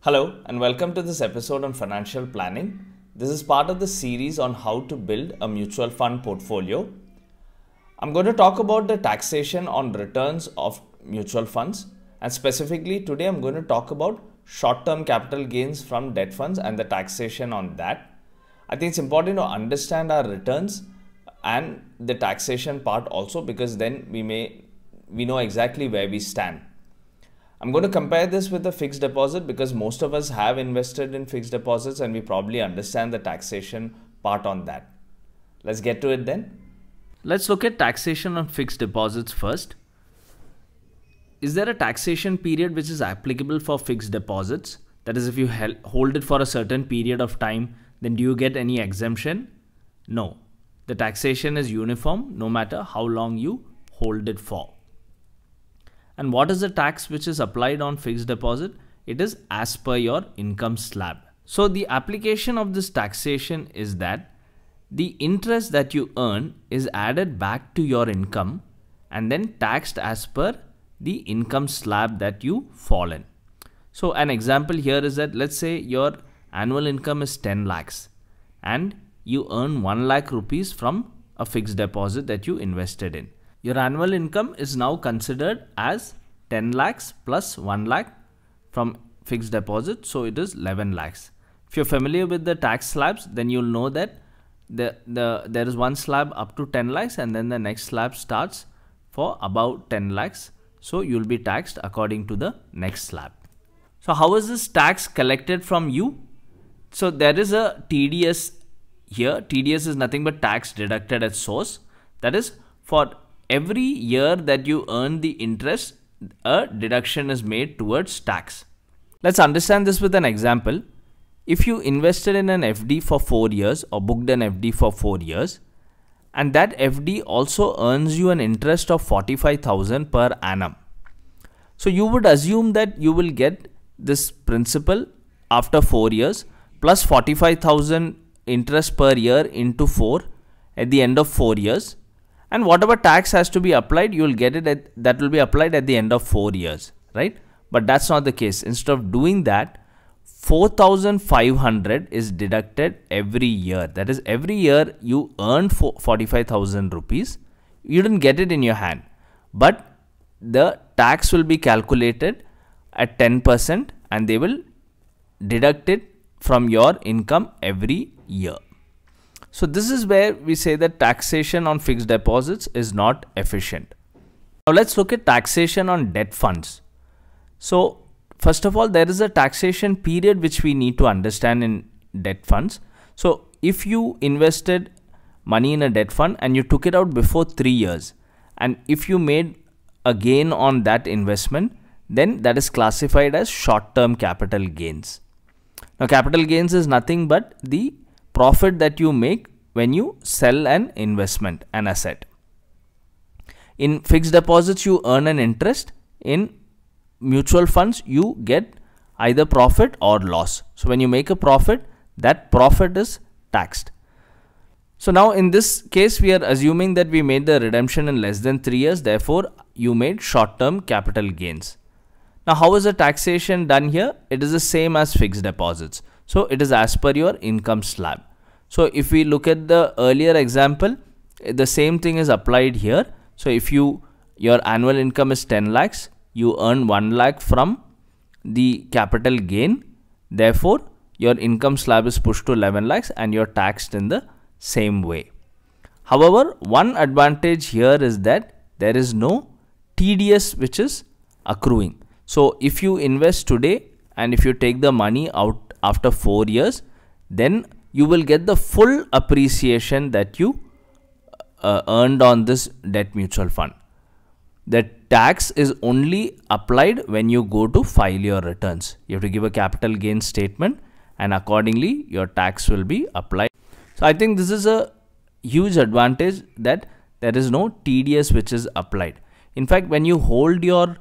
Hello and welcome to this episode on financial planning. This is part of the series on how to build a mutual fund portfolio. I'm going to talk about the taxation on returns of mutual funds, and specifically today I'm going to talk about short-term capital gains from debt funds and the taxation on that. I think it's important to understand our returns and the taxation part also, because then we know exactly where we stand. I'm going to compare this with a fixed deposit because most of us have invested in fixed deposits and we probably understand the taxation part on that. Let's get to it then. Let's look at taxation on fixed deposits first. Is there a taxation period which is applicable for fixed deposits? That is, if you hold it for a certain period of time, then do you get any exemption? No. The taxation is uniform no matter how long you hold it for. And what is the tax which is applied on fixed deposit? It is as per your income slab. So the application of this taxation is that the interest that you earn is added back to your income and then taxed as per the income slab that you fall in. So an example here is that let's say your annual income is 10 lakhs and you earn 1 lakh rupees from a fixed deposit that you invested in. Your annual income is now considered as 10 lakhs plus 1 lakh from fixed deposit. So it is 11 lakhs. If you're familiar with the tax slabs, then you'll know that there is one slab up to 10 lakhs and then the next slab starts for about 10 lakhs. So you'll be taxed according to the next slab. So how is this tax collected from you? So there is a TDS here. TDS is nothing but tax deducted at source. That is, for every year that you earn the interest, a deduction is made towards tax. Let's understand this with an example. If you invested in an FD for 4 years or booked an FD for 4 years, and that FD also earns you an interest of 45,000 per annum. So you would assume that you will get this principal after 4 years plus 45,000 interest per year into 4 at the end of 4 years. And whatever tax has to be applied, you will get it that will be applied at the end of 4 years, right? But that's not the case. Instead of doing that, 4,500 is deducted every year. That is, every year you earn 45,000 rupees. You didn't get it in your hand, but the tax will be calculated at 10% and they will deduct it from your income every year. So this is where we say that taxation on fixed deposits is not efficient. Now let's look at taxation on debt funds. So first of all, there is a taxation period which we need to understand in debt funds. So if you invested money in a debt fund and you took it out before 3 years, and if you made a gain on that investment, then that is classified as short-term capital gains. Now capital gains is nothing but the profit that you make when you sell an investment, an asset. In fixed deposits, you earn an interest. In mutual funds, you get either profit or loss. So when you make a profit, that profit is taxed. So now in this case, we are assuming that we made the redemption in less than 3 years. Therefore, you made short-term capital gains. Now, how is the taxation done here? It is the same as fixed deposits. So it is as per your income slab. So if we look at the earlier example, the same thing is applied here. So if your annual income is 10 lakhs, you earn 1 lakh from the capital gain. Therefore, your income slab is pushed to 11 lakhs and you're taxed in the same way. However, one advantage here is that there is no TDS which is accruing. So if you invest today and if you take the money out after 4 years, then you will get the full appreciation that you earned on this debt mutual fund. The tax is only applied when you go to file your returns. You have to give a capital gain statement and accordingly your tax will be applied. So I think this is a huge advantage that there is no TDS which is applied. In fact, when you hold your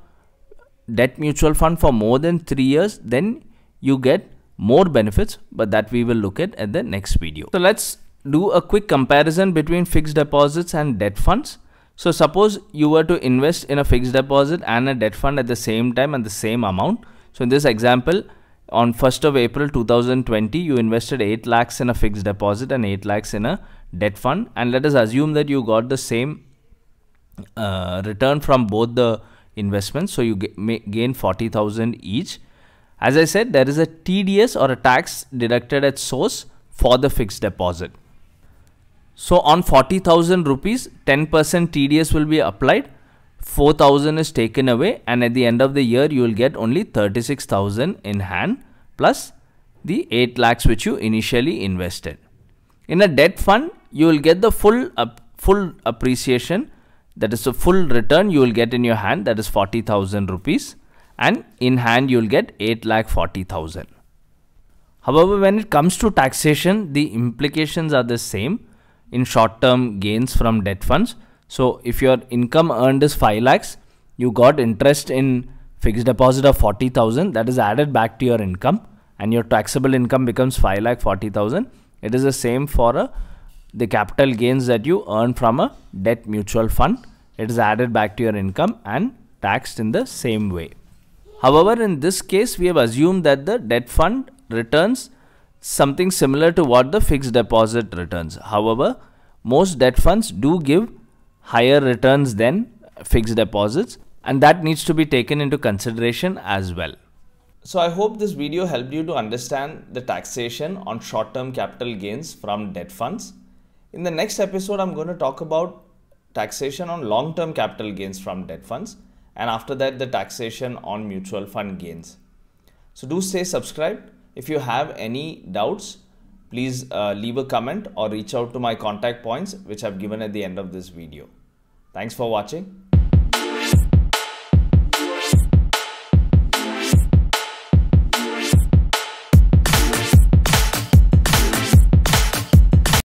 debt mutual fund for more than 3 years, then you get more benefits, but that we will look at the next video. So let's do a quick comparison between fixed deposits and debt funds. So suppose you were to invest in a fixed deposit and a debt fund at the same time and the same amount. So in this example, on 1st of April 2020, you invested 8 lakhs in a fixed deposit and 8 lakhs in a debt fund. And let us assume that you got the same return from both the investments. So you may gain 40,000 each. As I said, there is a TDS or a tax deducted at source for the fixed deposit. So on 40,000 rupees, 10% TDS will be applied. 4,000 is taken away, and at the end of the year you will get only 36,000 in hand plus the 8 lakhs which you initially invested. In a debt fund, you will get the full appreciation, that is the full return you will get in your hand, that is 40,000 rupees, and in hand you will get 8,40,000. However, when it comes to taxation, the implications are the same in short-term gains from debt funds. So if your income earned is 5 lakhs, you got interest in fixed deposit of 40,000, that is added back to your income, and your taxable income becomes 5,40,000. It is the same for the capital gains that you earn from a debt mutual fund. It is added back to your income and taxed in the same way. However, in this case, we have assumed that the debt fund returns something similar to what the fixed deposit returns. However, most debt funds do give higher returns than fixed deposits, and that needs to be taken into consideration as well. So I hope this video helped you to understand the taxation on short-term capital gains from debt funds. In the next episode, I'm going to talk about taxation on long-term capital gains from debt funds, and after that the taxation on mutual fund gains. So do stay subscribed. If you have any doubts, please leave a comment or reach out to my contact points which I've given at the end of this video. Thanks for watching.